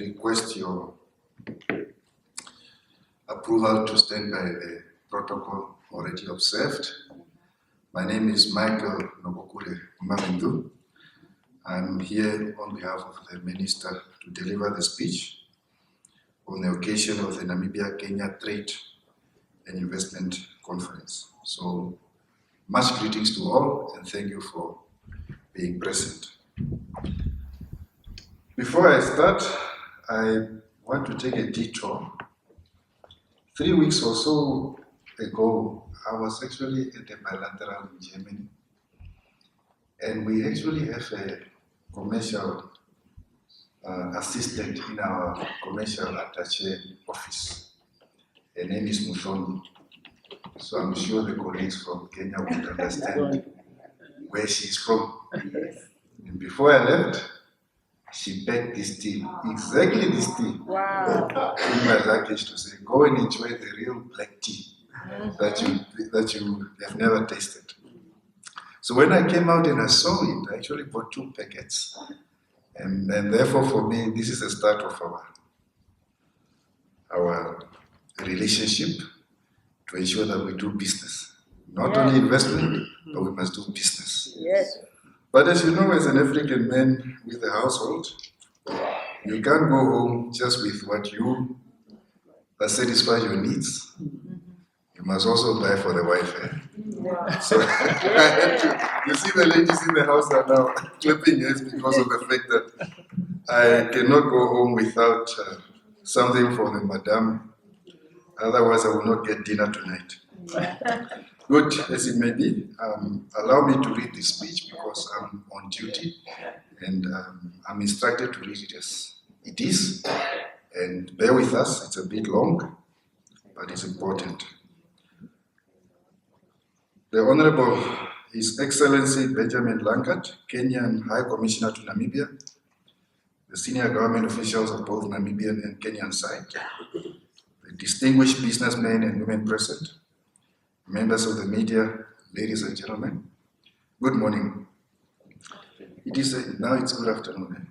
request your approval to stand by the protocol already observed. My name is Michael Humavindu. I'm here on behalf of the Minister to deliver the speech on the occasion of the Namibia-Kenya Trade and Investment Conference. So, much greetings to all and thank you for being present. Before I start, I want to take a detour. 3 weeks or so ago, I was actually at a bilateral in Germany, and we actually have a commercial assistant in our commercial attaché office. Her name is Muthoni. So I'm sure the colleagues from Kenya would understand where she's from. And before I left, she packed this tea, exactly this tea, in my luggage to say, go and enjoy the real black tea that you have never tasted. So when I came out and I saw it, I actually bought 2 packets. And therefore for me, this is the start of our relationship to ensure that we do business. Not only investment, but we must do business. Yes. But as you know, as an African man with a household, you can't go home just with what that satisfy your needs. You must also buy for the wife. So I had to, you see the ladies in the house are now clapping hands because of the fact that I cannot go home without something for the madam. Otherwise, I will not get dinner tonight. Good as it may be, allow me to read this speech because I'm on duty and I'm instructed to read it as it is. And bear with us, it's a bit long, but it's important. The Honorable His Excellency Benjamin Langat, Kenyan High Commissioner to Namibia, the senior government officials of both Namibian and Kenyan side, the distinguished businessmen and women present, members of the media, ladies and gentlemen, good morning. Now it's good afternoon.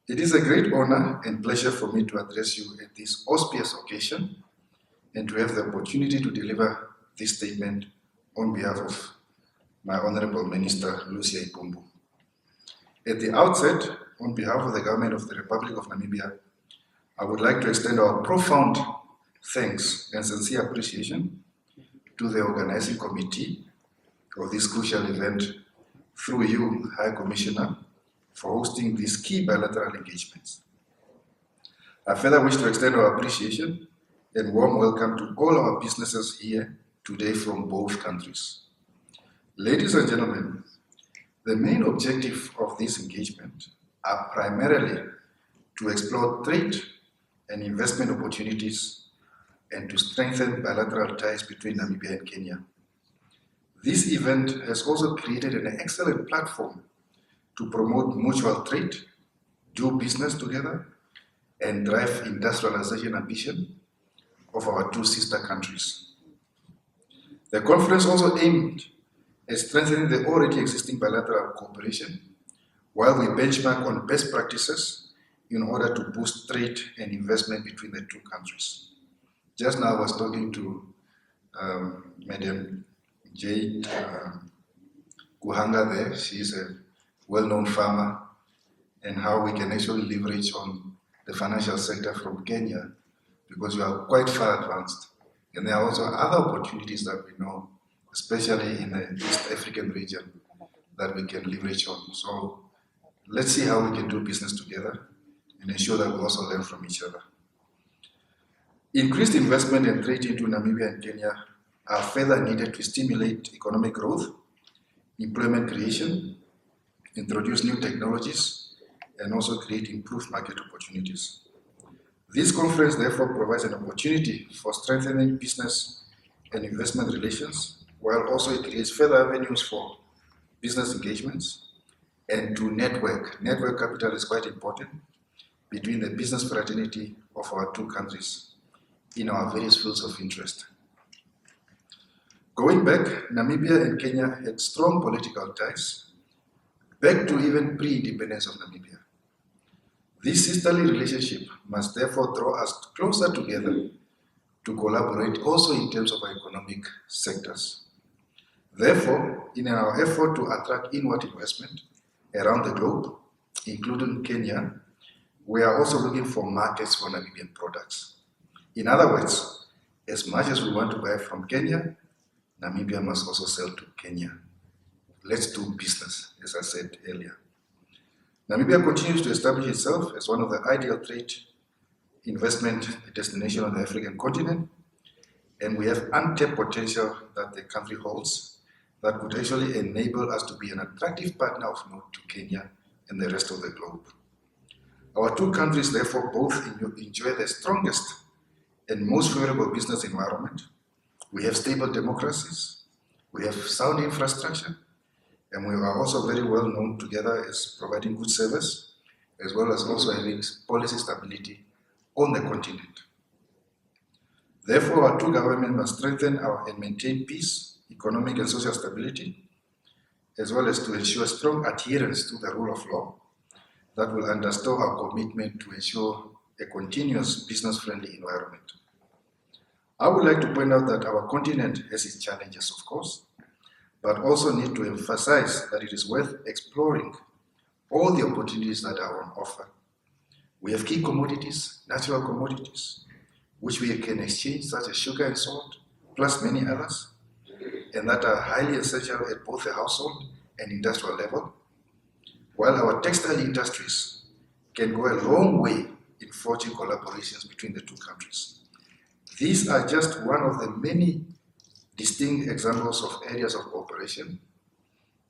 It is a great honor and pleasure for me to address you at this auspicious occasion and to have the opportunity to deliver this statement on behalf of my Honorable Minister, Lucia Ipumbu. At the outset, on behalf of the Government of the Republic of Namibia, I would like to extend our profound thanks and sincere appreciation to the organizing committee of this crucial event through you, High Commissioner, for hosting these key bilateral engagements. I further wish to extend our appreciation and warm welcome to all our businesses here today from both countries. Ladies and gentlemen, the main objective of this engagement are primarily to explore trade and investment opportunities and to strengthen bilateral ties between Namibia and Kenya. This event has also created an excellent platform to promote mutual trade, do business together, and drive industrialization ambition of our 2 sister countries. The conference also aimed at strengthening the already existing bilateral cooperation while we benchmark on best practices in order to boost trade and investment between the 2 countries. Just now I was talking to Madam Jade Kuhanga there. She is a well-known farmer, and how we can actually leverage on the financial sector from Kenya because we are quite far advanced. And there are also other opportunities that we know, especially in the East African region, that we can leverage on. So let's see how we can do business together and ensure that we also learn from each other. Increased investment and trade into Namibia and Kenya are further needed to stimulate economic growth, employment creation, introduce new technologies, and also create improved market opportunities. This conference therefore provides an opportunity for strengthening business and investment relations, while also it creates further avenues for business engagements and to network. Network capital is quite important between the business fraternity of our 2 countries in our various fields of interest. Going back, Namibia and Kenya had strong political ties, back to even pre-independence of Namibia. This sisterly relationship must therefore draw us closer together to collaborate also in terms of our economic sectors. Therefore, in our effort to attract inward investment around the globe, including Kenya, we are also looking for markets for Namibian products. In other words, as much as we want to buy from Kenya, Namibia must also sell to Kenya. Let's do business, as I said earlier. Namibia continues to establish itself as one of the ideal trade investment destination on the African continent, and we have untapped potential that the country holds that could actually enable us to be an attractive partner of note to Kenya and the rest of the globe. Our two countries therefore both enjoy the strongest and most favorable business environment. We have stable democracies, we have sound infrastructure, and we are also very well known together as providing good service, as well as also having policy stability on the continent. Therefore, our two governments must strengthen and maintain peace, economic and social stability, as well as to ensure strong adherence to the rule of law that will underscore our commitment to ensure a continuous business-friendly environment. I would like to point out that our continent has its challenges, of course, but also need to emphasize that it is worth exploring all the opportunities that are on offer. We have key commodities, natural commodities, which we can exchange, such as sugar and salt, plus many others, and that are highly essential at both the household and industrial level, while our textile industries can go a long way in forging collaborations between the two countries. These are just one of the many distinct examples of areas of cooperation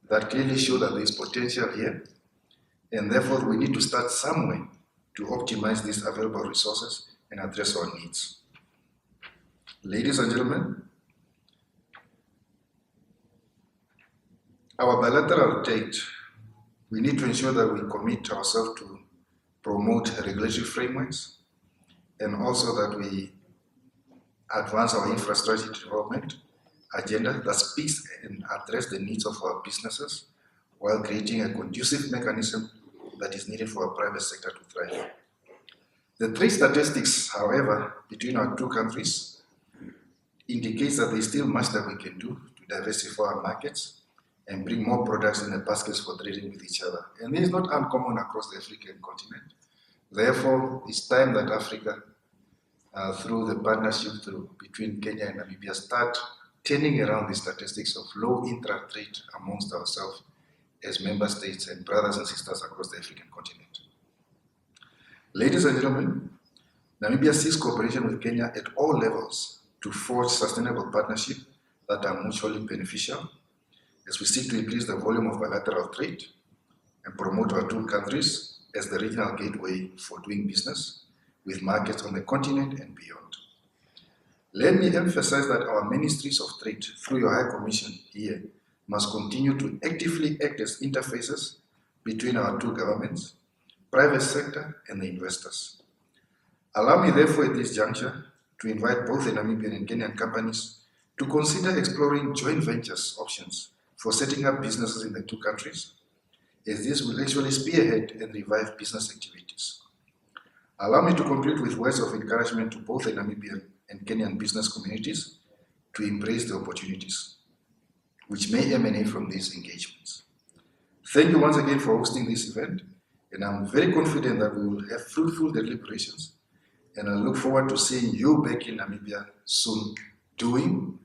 that clearly show that there is potential here, and therefore we need to start somewhere to optimize these available resources and address our needs. Ladies and gentlemen, our bilateral trade, we need to ensure that we commit ourselves to promote regulatory frameworks and also that we advance our infrastructure development agenda that speaks and address the needs of our businesses while creating a conducive mechanism that is needed for our private sector to thrive. The trade statistics, however, between our two countries indicates that there is still much that we can do to diversify our markets and bring more products in the baskets for trading with each other. And this is not uncommon across the African continent. Therefore, it's time that Africa, through the partnership between Kenya and Namibia, start turning around the statistics of low intra-trade amongst ourselves as member states and brothers and sisters across the African continent. Ladies and gentlemen, Namibia seeks cooperation with Kenya at all levels to forge sustainable partnerships that are mutually beneficial as we seek to increase the volume of bilateral trade and promote our two countries as the regional gateway for doing business with markets on the continent and beyond. Let me emphasize that our ministries of trade, through your High Commission here, must continue to actively act as interfaces between our two governments, private sector, and the investors. Allow me therefore at this juncture to invite both the Namibian and Kenyan companies to consider exploring joint ventures options for setting up businesses in the two countries, as this will actually spearhead and revive business activities. Allow me to conclude with words of encouragement to both the Namibian and Kenyan business communities to embrace the opportunities which may emanate from these engagements. Thank you once again for hosting this event, and I'm very confident that we will have fruitful deliberations, and I look forward to seeing you back in Namibia soon doing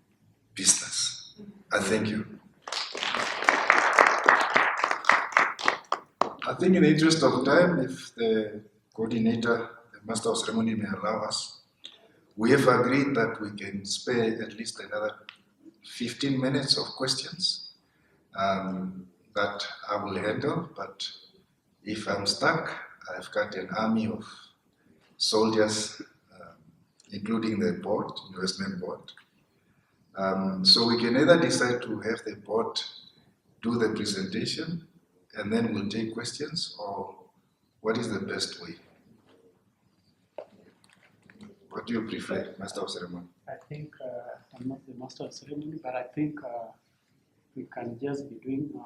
business. I thank you. I think in the interest of time, if the coordinator, the Master of Ceremony may allow us, we have agreed that we can spare at least another 15 minutes of questions that I will handle, but if I'm stuck, I've got an army of soldiers, including the board, investment board. So we can either decide to have the board do the presentation and then we'll take questions, or what is the best way? What do you prefer, Master of Ceremony? I think I'm not the Master of Ceremony, but I think we can just be doing,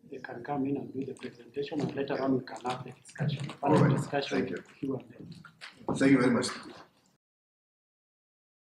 they can come in and do the presentation, and later on we can have the discussion. All right. discussion Thank you. Q&A. Thank you very much.